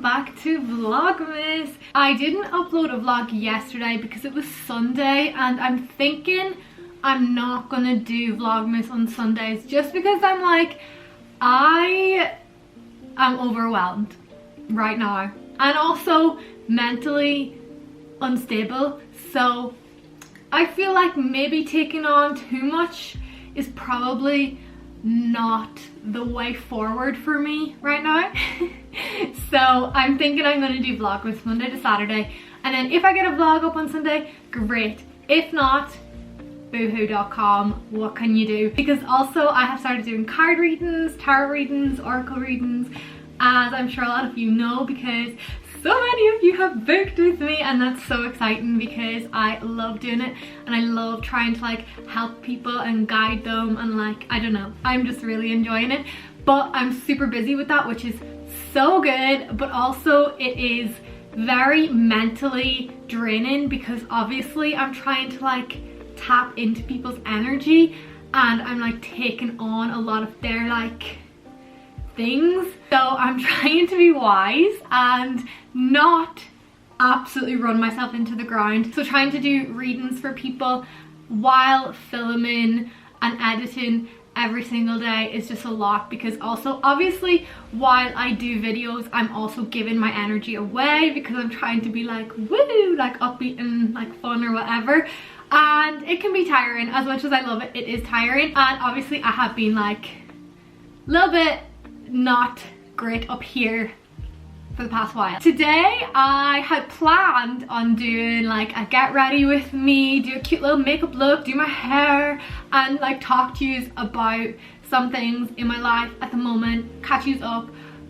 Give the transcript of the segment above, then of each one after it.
welcome back to Vlogmas. I didn't upload a vlog yesterday because it was Sunday, and I'm thinking I'm not gonna do Vlogmas on Sundays just because I'm like, I am overwhelmed right now and also mentally unstable, so I feel like maybe taking on too much is probably not the way forward for me right now. So I'm thinking I'm going to do Vlogmas Monday to Saturday, and then if I get a vlog up on Sunday, great. If not, boohoo.com, what can you do? Because also I have started doing card readings, tarot readings, oracle readings, as I'm sure a lot of you know, because so many of you have booked with me, and that's so exciting because I love doing it and I love trying to like help people and guide them, and like, I don't know, I'm just really enjoying it. But I'm super busy with that, which is so good, but also it is very mentally draining because obviously I'm trying to like tap into people's energy, and I'm like taking on a lot of their like things. So I'm trying to be wise and not absolutely run myself into the ground. So trying to do readings for people while filming and editing every single day is just a lot, because also obviously while I do videos I'm also giving my energy away because I'm trying to be like woo, like upbeat and like fun or whatever, and it can be tiring. As much as I love it, it is tiring, and obviously I have been like a little bit not great up here for the past while. Today I had planned on doing like a get ready with me, do a cute little makeup look, do my hair, and like talk to you about some things in my life at the moment, catch you up,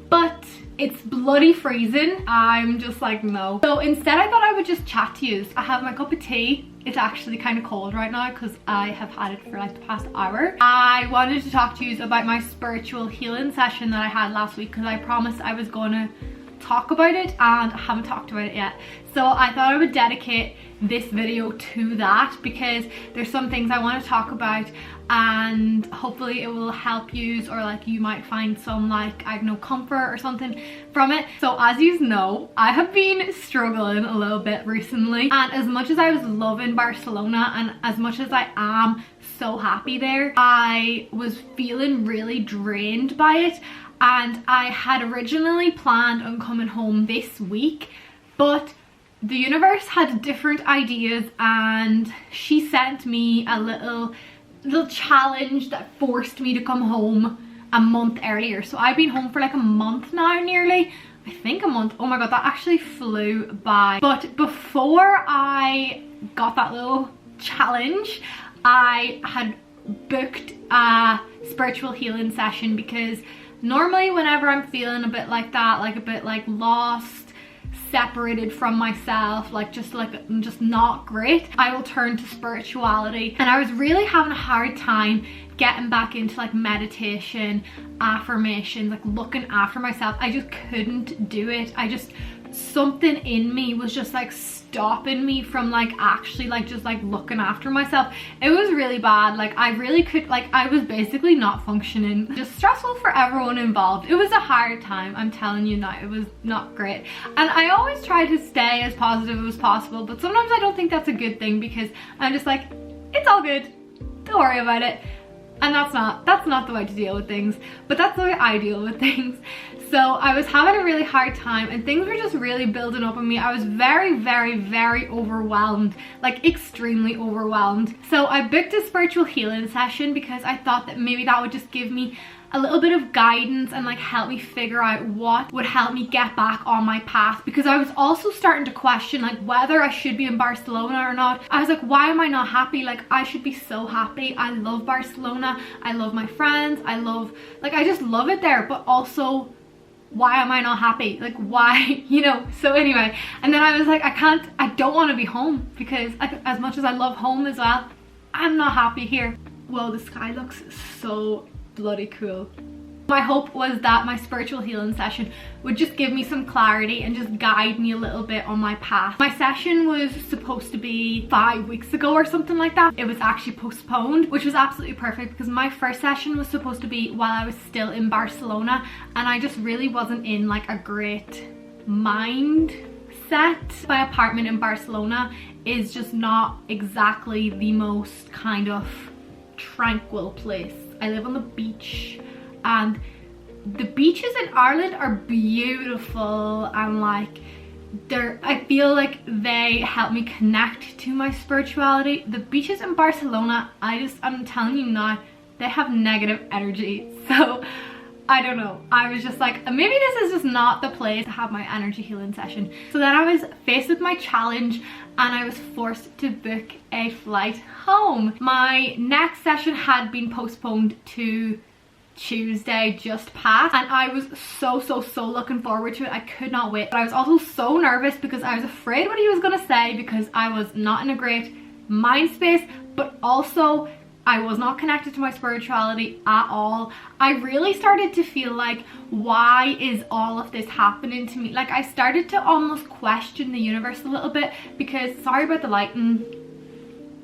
but it's bloody freezing. I'm just like, no. So instead I thought I would just chat to you. I have my cup of tea. It's actually kind of cold right now because I have had it for like the past hour. I wanted to talk to you about my spiritual healing session that I had last week because I promised I was going to talk about it, and I haven't talked about it yet. So I thought I would dedicate this video to that because there's some things I want to talk about, and hopefully it will help you, or like you might find some like, I don't know, comfort or something from it. So as you know, I have been struggling a little bit recently, and as much as I was loving Barcelona and as much as I am so happy there, I was feeling really drained by it. And I had originally planned on coming home this week, but the universe had different ideas, and she sent me a little challenge that forced me to come home a month earlier. So I've been home for like a month now, nearly. I think a month. Oh my god, that actually flew by. But before I got that little challenge, I had booked a spiritual healing session because normally whenever I'm feeling a bit like that, like a bit like lost, separated from myself, like just not great, I will turn to spirituality. And I was really having a hard time getting back into like meditation, affirmations, like looking after myself. I just couldn't do it. Something in me was just like stopping me from like actually like just like looking after myself. It was really bad. Like I really could, like I was basically not functioning. Just stressful for everyone involved. It was a hard time, I'm telling you now. It was not great, and I always try to stay as positive as possible, but sometimes I don't think that's a good thing because I'm just like, it's all good, don't worry about it. And that's not the way to deal with things, but that's the way I deal with things. So I was having a really hard time, and things were just really building up on me. I was very, very, very overwhelmed, like extremely overwhelmed. So I booked a spiritual healing session because I thought that maybe that would just give me a little bit of guidance and like help me figure out what would help me get back on my path, because I was also starting to question like whether I should be in Barcelona or not. I was like, why am I not happy? Like I should be so happy. I love Barcelona, I love my friends, I just love it there, but also why am I not happy? Like why, you know? So anyway, and then I was like, I don't want to be home because as much as I love home as well, I'm not happy here. Whoa, the sky looks so bloody cool. My hope was that my spiritual healing session would just give me some clarity and just guide me a little bit on my path. My session was supposed to be 5 weeks ago or something like that. It was actually postponed, which was absolutely perfect because my first session was supposed to be while I was still in Barcelona, and I just really wasn't in like a great mindset. My apartment in Barcelona is just not exactly the most kind of tranquil place. I live on the beach, and the beaches in Ireland are beautiful, and like I feel like they help me connect to my spirituality. The beaches in Barcelona, I'm telling you now, they have negative energy. So I don't know, I was just like, maybe this is just not the place to have my energy healing session. So then I was faced with my challenge, and I was forced to book a flight home. My next session had been postponed to Tuesday just past, and I was so looking forward to it. I could not wait, but I was also so nervous because I was afraid what he was gonna say, because I was not in a great mind space, but also I was not connected to my spirituality at all. I really started to feel like, why is all of this happening to me? Like I started to almost question the universe a little bit, because sorry about the lighting,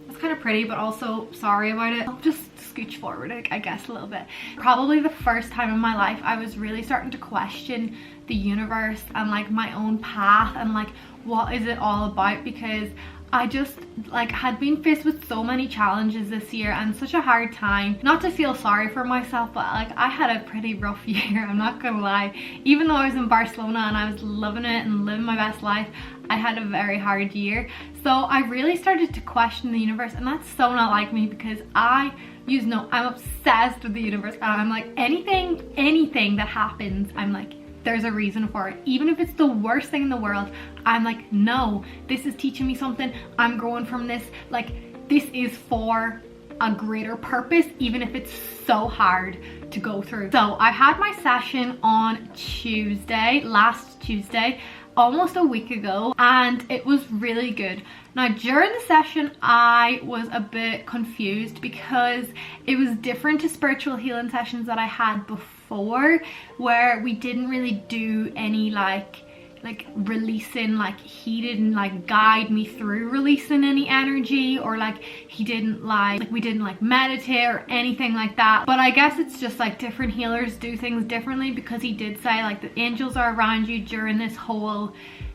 it's kind of pretty, but also sorry about it. I'll just scooch forward, I guess, a little bit. Probably the first time in my life I was really starting to question the universe and like my own path, and like, what is it all about? Because I just like had been faced with so many challenges this year and such a hard time. Not to feel sorry for myself, but like I had a pretty rough year, I'm not gonna lie. Even though I was in Barcelona and I was loving it and living my best life, I had a very hard year. So I really started to question the universe, and that's so not like me, because I'm obsessed with the universe, and I'm like, anything that happens, I'm like, there's a reason for it. Even if it's the worst thing in the world, I'm like, no, this is teaching me something. I'm growing from this. Like, this is for a greater purpose, even if it's so hard to go through. So I had my session on Tuesday, last Tuesday, almost a week ago, and it was really good. Now during the session I was a bit confused because it was different to spiritual healing sessions that I had before, where we didn't really do any like releasing, like he didn't like guide me through releasing any energy, or like he didn't we didn't like meditate or anything like that. But I guess it's just like different healers do things differently, because he did say like the angels are around you during this whole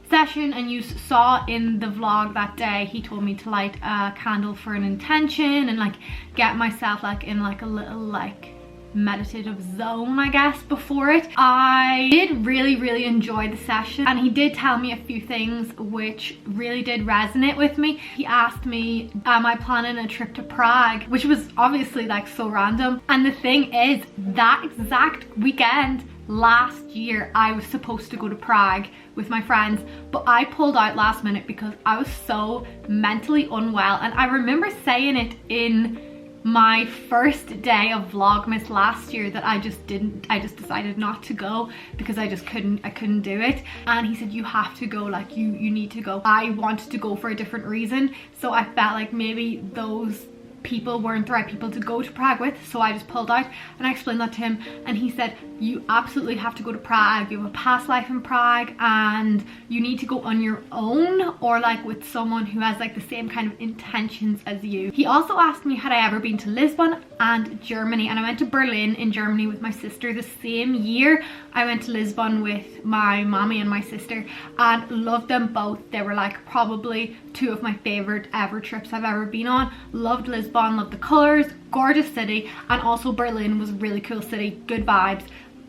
session, and you saw in the vlog that day he told me to light a candle for an intention and like get myself like in like a little like meditative zone, I guess, before it. I did really enjoy the session, and he did tell me a few things which really did resonate with me. He asked me, am I planning a trip to Prague, which was obviously like so random. And the thing is, that exact weekend last year I was supposed to go to Prague with my friends, but I pulled out last minute because I was so mentally unwell. And I remember saying it in my first day of Vlogmas last year that I just decided not to go because I couldn't do it. And he said, you have to go, like you need to go. I wanted to go for a different reason, so I felt like maybe those people weren't the right people to go to Prague with, so I just pulled out. And I explained that to him, and he said, you absolutely have to go to Prague. You have a past life in Prague, and you need to go on your own, or like with someone who has like the same kind of intentions as you. He also asked me, had I ever been to Lisbon and Germany, and I went to Berlin in Germany with my sister the same year. I went to Lisbon with my mommy and my sister and loved them both. They were like probably two of my favorite ever trips I've ever been on. Loved Lisbon, loved the colors, gorgeous city, and also Berlin was a really cool city, good vibes,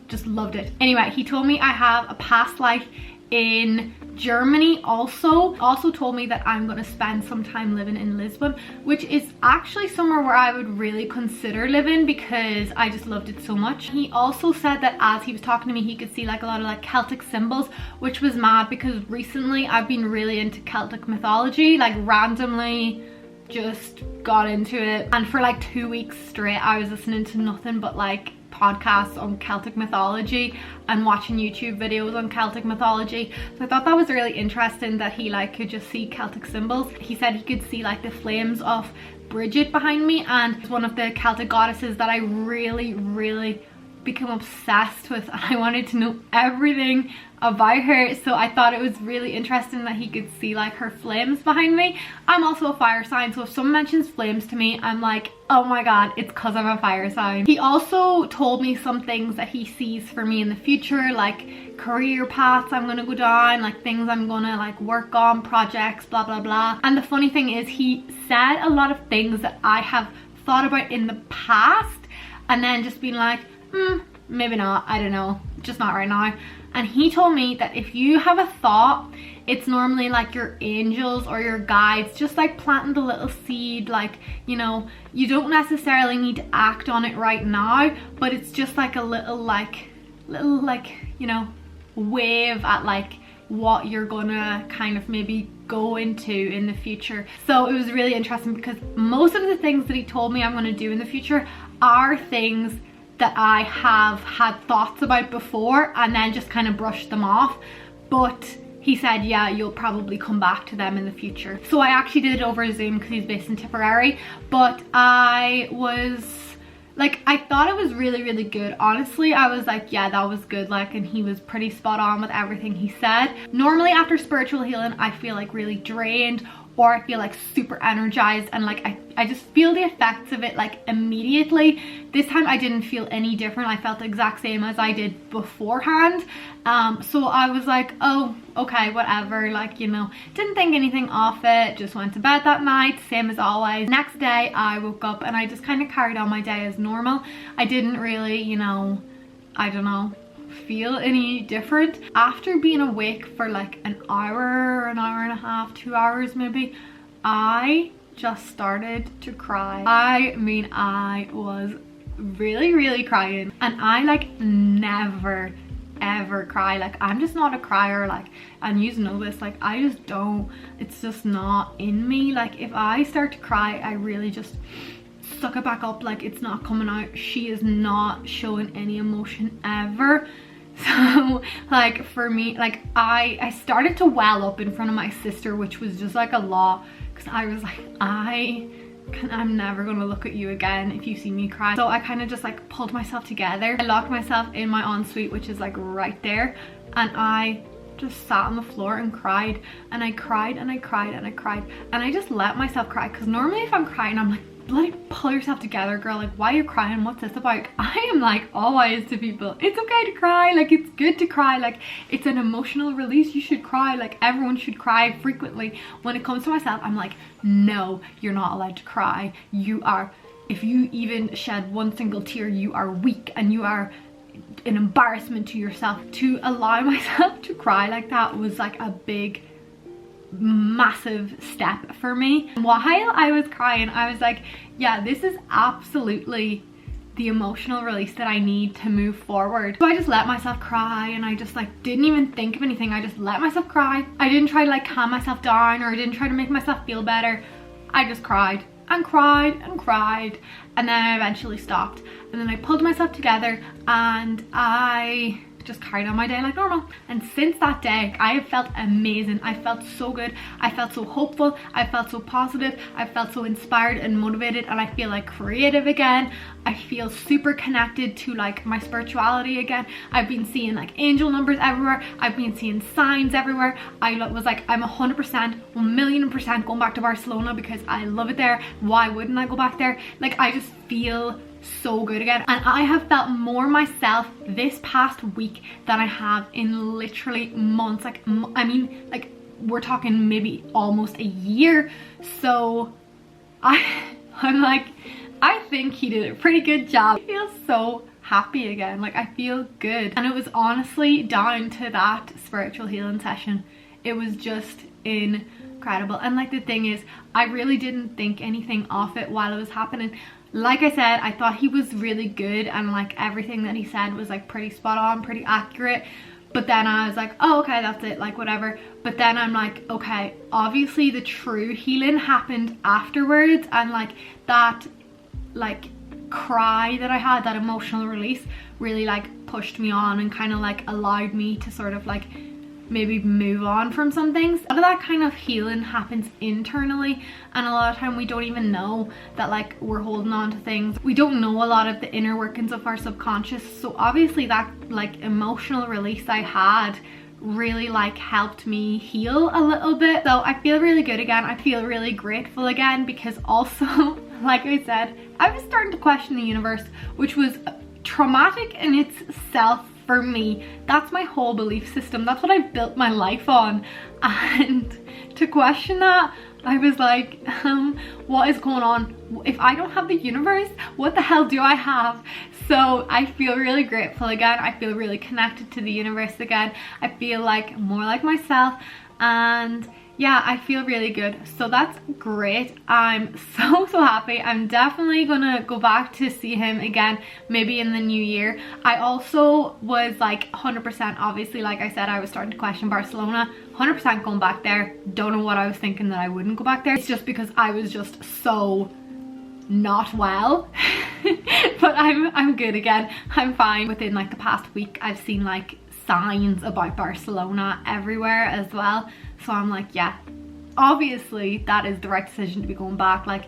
just loved it. Anyway, he told me I have a past life in Germany also told me that I'm going to spend some time living in Lisbon, which is actually somewhere where I would really consider living because I just loved it so much. He also said that as he was talking to me, he could see like a lot of like Celtic symbols, which was mad because recently I've been really into Celtic mythology, like randomly just got into it, and for like 2 weeks straight I was listening to nothing but like podcasts on Celtic mythology and watching YouTube videos on Celtic mythology. So I thought that was really interesting that he like could just see Celtic symbols. He said he could see like the flames of Bridget behind me, and it's one of the Celtic goddesses that I really become obsessed with, and I wanted to know everything about her. So I thought it was really interesting that he could see like her flames behind me. I'm also a fire sign, so if someone mentions flames to me, I'm like, oh my god, it's because I'm a fire sign. He also told me some things that he sees for me in the future, like career paths I'm gonna go down, like things I'm gonna like work on, projects, blah blah blah. And the funny thing is, he said a lot of things that I have thought about in the past and then just been like, maybe not, I don't know, just not right now. And he told me that if you have a thought, it's normally like your angels or your guides just like planting the little seed, like, you know, you don't necessarily need to act on it right now, but it's just like a little like, you know, wave at like what you're gonna kind of maybe go into in the future. So it was really interesting because most of the things that he told me I'm gonna do in the future are things that I have had thoughts about before and then just kind of brushed them off. But he said, yeah, you'll probably come back to them in the future. So I actually did it over Zoom because he's based in Tipperary, but I was like, I thought it was really good. Honestly, I was like, yeah, that was good. Like, and he was pretty spot on with everything he said. Normally after spiritual healing, I feel like really drained, or I feel like super energized, and like I just feel the effects of it like immediately. This time I didn't feel any different. I felt the exact same as I did beforehand. So I was like, oh, okay, whatever, like, you know, didn't think anything of it, just went to bed that night, same as always. Next day I woke up and I just kind of carried on my day as normal. I didn't really, you know, I don't know, feel any different. After being awake for like an hour and a half, 2 hours maybe, I just started to cry. I mean, I was really crying, and I like never ever cry. Like, I'm just not a crier, like, and you know this, like, I just don't, it's just not in me. Like, if I start to cry, I really just suck it back up, like it's not coming out. She is not showing any emotion ever. So like for me, like I started to well up in front of my sister, which was just like a lot, because I was like, I'm never gonna look at you again if you see me cry. So I kind of just like pulled myself together. I locked myself in my ensuite, which is like right there, and I just sat on the floor and cried, and I cried and I cried and I cried, and I just let myself cry. Because normally if I'm crying, I'm like, bloody pull yourself together, girl, like why are you crying, what's this about? I am like always to people, it's okay to cry, like it's good to cry, like it's an emotional release, you should cry, like everyone should cry frequently. When it comes to myself, I'm like, no, you're not allowed to cry. You are, if you even shed one single tear, you are weak and you are an embarrassment to yourself. To allow myself to cry like that was like a big massive step for me. While I was crying, I was like, yeah, this is absolutely the emotional release that I need to move forward. So I just let myself cry, and I just like didn't even think of anything. I just let myself cry. I didn't try to like calm myself down, or I didn't try to make myself feel better. I just cried and cried and cried, and then I eventually stopped, and then I pulled myself together and I just carried on my day like normal. And since that day, I have felt amazing. I felt so good. I felt so hopeful. I felt so positive. I felt so inspired and motivated, and I feel like creative again. I feel super connected to like my spirituality again. I've been seeing like angel numbers everywhere. I've been seeing signs everywhere. I was like, I'm 100%, 1,000,000% going back to Barcelona because I love it there. Why wouldn't I go back there? Like, I just feel so good again, and I have felt more myself this past week than I have in literally months. Like, I mean, like we're talking maybe almost a year. So I'm like, I think he did a pretty good job. I feel so happy again, like I feel good, and it was honestly down to that spiritual healing session. It was just incredible. And like the thing is, I really didn't think anything of it while it was happening. Like I said, I thought he was really good, and like everything that he said was like pretty spot on, pretty accurate. But then I was like, oh, okay, that's it, like whatever. But then I'm like, okay, obviously the true healing happened afterwards, and like that like cry that I had, that emotional release, really like pushed me on and kind of like allowed me to sort of like maybe move on from some things. A lot of that kind of healing happens internally, and a lot of time we don't even know that like we're holding on to things. We don't know a lot of the inner workings of our subconscious. So obviously that like emotional release I had really like helped me heal a little bit. So I feel really good again. I feel really grateful again, because also like I said, I was starting to question the universe, which was traumatic in itself for me. That's my whole belief system. That's what I've built my life on. And to question that, I was like, what is going on? If I don't have the universe, what the hell do I have? So I feel really grateful again. I feel really connected to the universe again. I feel like more like myself, and yeah, I feel really good. So that's great. I'm so happy. I'm definitely gonna go back to see him again, maybe in the new year. I also was like 100%, obviously, like I said, I was starting to question Barcelona. 100% going back there. Don't know what I was thinking that I wouldn't go back there. It's just because I was just so not well. But I'm good again. I'm fine. Within like the past week, I've seen like signs about Barcelona everywhere as well. So I'm like, yeah, obviously that is the right decision to be going back. Like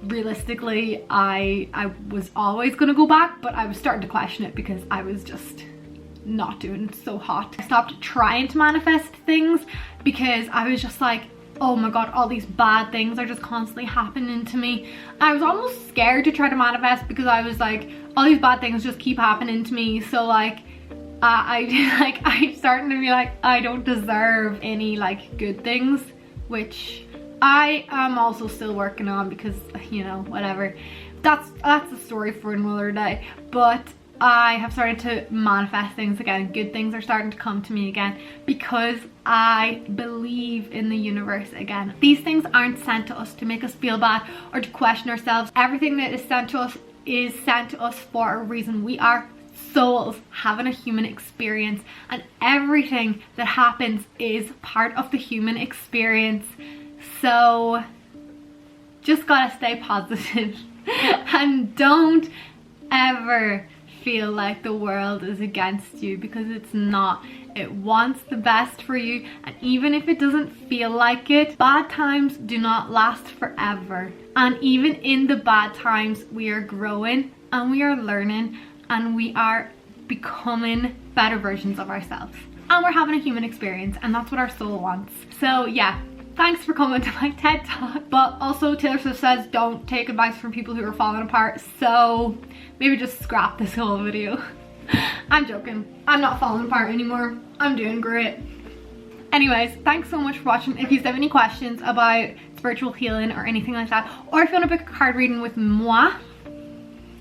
realistically, I was always gonna go back, but I was starting to question it because I was just not doing so hot. I stopped trying to manifest things because I was just like, oh my god, all these bad things are just constantly happening to me. I was almost scared to try to manifest because I was like, all these bad things just keep happening to me. So like I'm starting to be like, I don't deserve any like good things, which I am also still working on, because you know, whatever, that's a story for another day. But I have started to manifest things again. Good things are starting to come to me again, because I believe in the universe again. These things aren't sent to us to make us feel bad or to question ourselves. Everything that is sent to us for a reason. We are souls having a human experience, and everything that happens is part of the human experience. So just gotta stay positive and don't ever feel like the world is against you, because it's not. It wants the best for you, and even if it doesn't feel like it, bad times do not last forever. And even in the bad times, we are growing and we are learning and we are becoming better versions of ourselves, and we're having a human experience, and that's what our soul wants. So yeah, thanks for coming to my TED Talk. But also Taylor Swift says don't take advice from people who are falling apart, so maybe just scrap this whole video. I'm joking, I'm not falling apart anymore, I'm doing great. Anyways, thanks so much for watching. If you have any questions about spiritual healing or anything like that, or if you want to book a card reading with moi,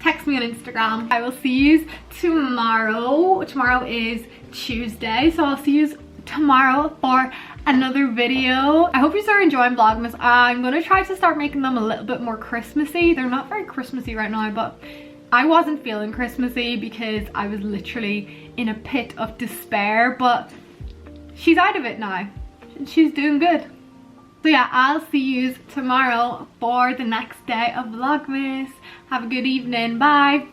text me on Instagram. I will see you tomorrow. Tomorrow is Tuesday, so I'll see you tomorrow for another video. I hope you are enjoying Vlogmas. I'm gonna try to start making them a little bit more Christmassy. They're not very Christmassy right now, but I wasn't feeling Christmassy because I was literally in a pit of despair, but she's out of it now. She's doing good. So yeah, I'll see you tomorrow for the next day of Vlogmas. Have a good evening. Bye.